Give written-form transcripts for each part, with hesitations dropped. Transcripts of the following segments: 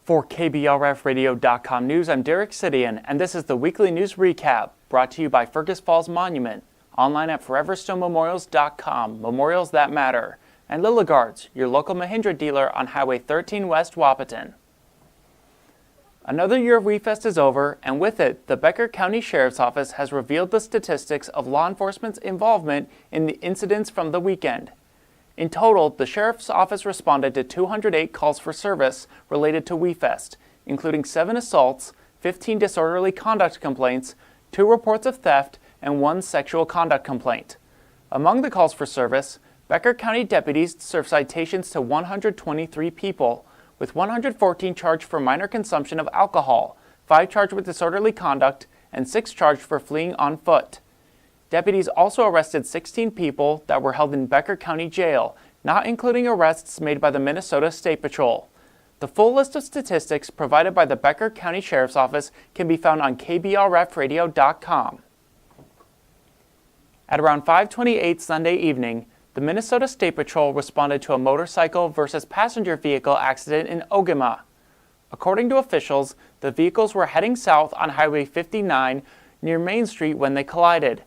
For KBRFradio.com News, I'm Derek Sidian, and this is the weekly news recap brought to you by Fergus Falls Monument, online at foreverstonmemorials.com, memorials that matter, and Lilligards, your local Mahindra dealer on Highway 13 West, Wahpeton. Another year of WeFest is over, and with it, the Becker County Sheriff's Office has revealed the statistics of law enforcement's involvement in the incidents from the weekend. In total, the Sheriff's Office responded to 208 calls for service related to WeFest, including 7 assaults, 15 disorderly conduct complaints, 2 reports of theft, and 1 sexual conduct complaint. Among the calls for service, Becker County deputies served citations to 123 people, with 114 charged for minor consumption of alcohol, 5 charged with disorderly conduct, and 6 charged for fleeing on foot. Deputies also arrested 16 people that were held in Becker County Jail, not including arrests made by the Minnesota State Patrol. The full list of statistics provided by the Becker County Sheriff's Office can be found on KBRFradio.com. At around 5:28 Sunday evening, the Minnesota State Patrol responded to a motorcycle versus passenger vehicle accident in Ogema. According to officials, the vehicles were heading south on Highway 59 near Main Street when they collided.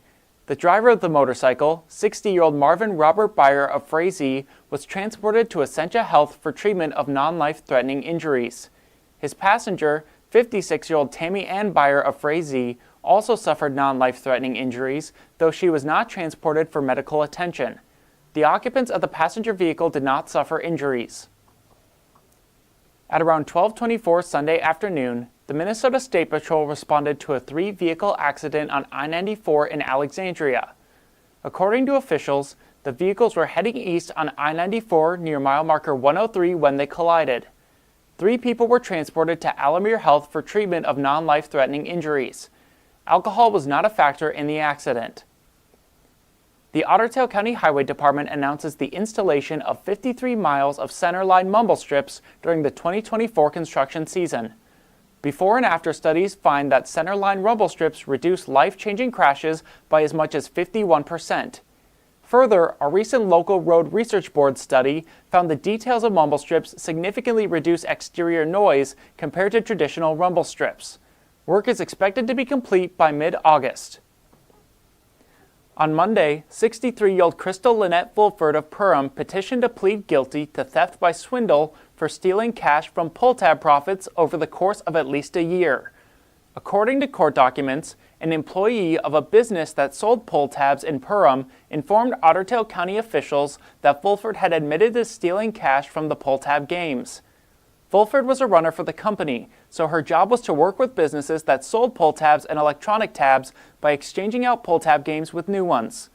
The driver of the motorcycle, 60-year-old Marvin Robert Byer of Frazee, was transported to Essentia Health for treatment of non-life-threatening injuries. His passenger, 56-year-old Tammy Ann Byer of Frazee, also suffered non-life-threatening injuries, though she was not transported for medical attention. The occupants of the passenger vehicle did not suffer injuries. At around 12:24 Sunday afternoon, the Minnesota State Patrol responded to a 3-vehicle accident on I-94 in Alexandria. According to officials, the vehicles were heading east on I-94 near mile marker 103 when they collided. 3 people were transported to Alamere Health for treatment of non-life-threatening injuries. Alcohol was not a factor in the accident. The Otter Tail County Highway Department announces the installation of 53 miles of centerline mumble strips during the 2024 construction season. Before and after studies find that centerline rumble strips reduce life-changing crashes by as much as 51%. Further, a recent local road research board study found the details of mumble strips significantly reduce exterior noise compared to traditional rumble strips. Work is expected to be complete by mid-August. On Monday, 63-year-old Crystal Lynette Fulford of Perham petitioned to plead guilty to theft by swindle for stealing cash from pull-tab profits over the course of at least a year. According to court documents, an employee of a business that sold pull-tabs in Perham informed Otter Tail County officials that Fulford had admitted to stealing cash from the pull-tab games. Fulford was a runner for the company, so her job was to work with businesses that sold pull tabs and electronic tabs by exchanging out pull tab games with new ones.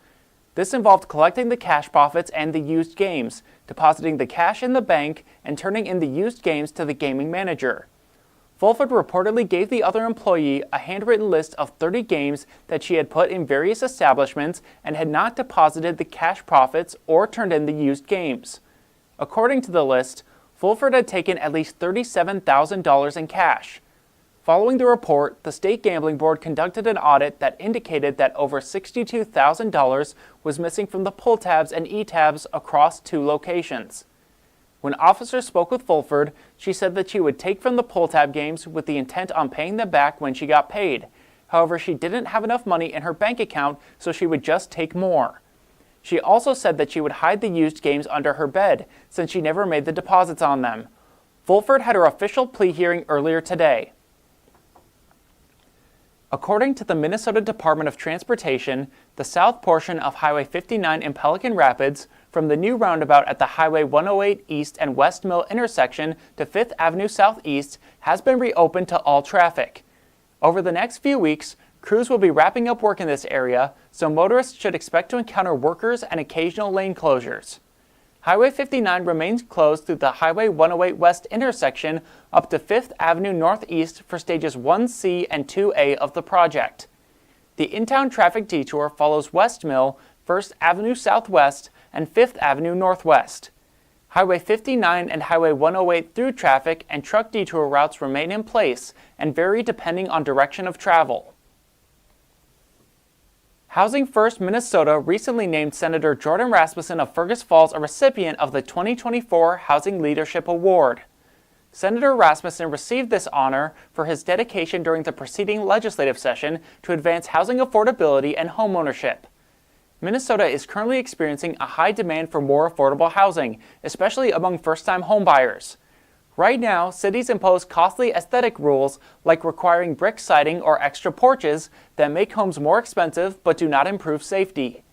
This involved collecting the cash profits and the used games, depositing the cash in the bank, and turning in the used games to the gaming manager. Fulford reportedly gave the other employee a handwritten list of 30 games that she had put in various establishments and had not deposited the cash profits or turned in the used games. According to the list, Fulford had taken at least $37,000 in cash. Following the report, the State Gambling Board conducted an audit that indicated that over $62,000 was missing from the pull tabs and e-tabs across 2 locations. When officers spoke with Fulford, she said that she would take from the pull tab games with the intent on paying them back when she got paid. However, she didn't have enough money in her bank account, so she would just take more. She also said that she would hide the used games under her bed, since she never made the deposits on them. Fulford had her official plea hearing earlier today. According to the Minnesota Department of Transportation, the south portion of Highway 59 in Pelican Rapids, from the new roundabout at the Highway 108 East and West Mill intersection to 5th Avenue Southeast, has been reopened to all traffic. Over the next few weeks, crews will be wrapping up work in this area, so motorists should expect to encounter workers and occasional lane closures. Highway 59 remains closed through the Highway 108 West intersection up to 5th Avenue Northeast for stages 1C and 2A of the project. The in-town traffic detour follows West Mill, 1st Avenue Southwest, and 5th Avenue Northwest. Highway 59 and Highway 108 through traffic and truck detour routes remain in place and vary depending on direction of travel. Housing First Minnesota recently named Senator Jordan Rasmussen of Fergus Falls a recipient of the 2024 Housing Leadership Award. Senator Rasmussen received this honor for his dedication during the preceding legislative session to advance housing affordability and homeownership. Minnesota is currently experiencing a high demand for more affordable housing, especially among first-time homebuyers. Right now, cities impose costly aesthetic rules like requiring brick siding or extra porches that make homes more expensive but do not improve safety.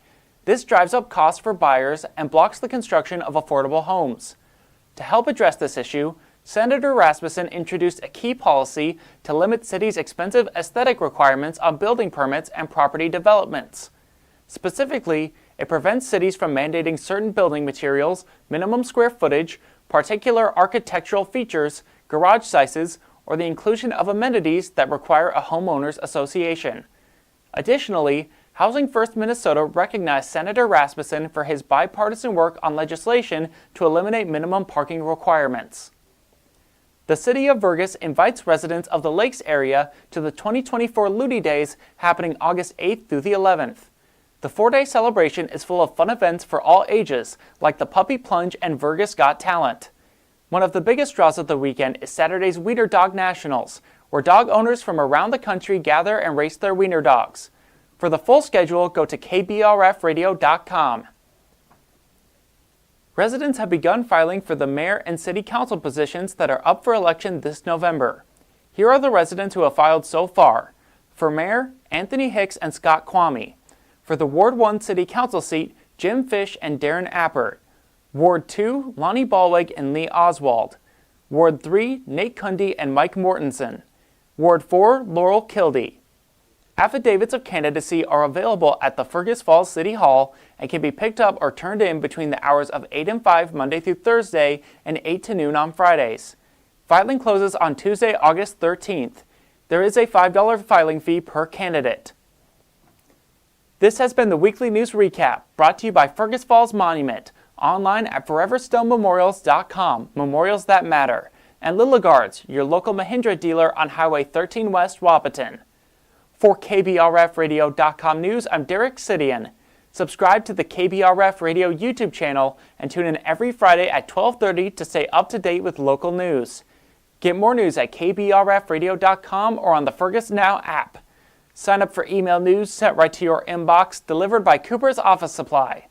This drives up costs for buyers and blocks the construction of affordable homes. To help address this issue, Senator Rasmussen introduced a key policy to limit cities' expensive aesthetic requirements on building permits and property developments. Specifically, it prevents cities from mandating certain building materials, minimum square footage, particular architectural features, garage sizes, or the inclusion of amenities that require a homeowners association. Additionally, Housing First Minnesota recognized Senator Rasmussen for his bipartisan work on legislation to eliminate minimum parking requirements. The city of Fergus invites residents of the Lakes area to the 2024 Looney Days happening August 8th through the 11th. The 4-day celebration is full of fun events for all ages, like the Puppy Plunge and Fergus Got Talent. One of the biggest draws of the weekend is Saturday's Wiener Dog Nationals, where dog owners from around the country gather and race their wiener dogs. For the full schedule, go to kbrfradio.com. Residents have begun filing for the mayor and city council positions that are up for election this November. Here are the residents who have filed so far. For mayor, Anthony Hicks and Scott Kwame. For the Ward 1 City Council seat, Jim Fish and Darren Appert. Ward 2, Lonnie Ballweg and Lee Oswald. Ward 3, Nate Cundy and Mike Mortensen. Ward 4, Laurel Kildee. Affidavits of candidacy are available at the Fergus Falls City Hall and can be picked up or turned in between the hours of 8 and 5 Monday through Thursday and 8 to noon on Fridays. Filing closes on Tuesday, August 13th. There is a $5 filing fee per candidate. This has been the Weekly News Recap, brought to you by Fergus Falls Monument, online at foreverstonmemorials.com, memorials that matter, and Lilligards, your local Mahindra dealer on Highway 13 West, Wahpeton. For kbrfradio.com news, I'm Sidian. Subscribe to the KBRF Radio YouTube channel and tune in every Friday at 12:30 to stay up to date with local news. Get more news at kbrfradio.com or on the Fergus Now app. Sign up for email news sent right to your inbox, delivered by Cooper's Office Supply.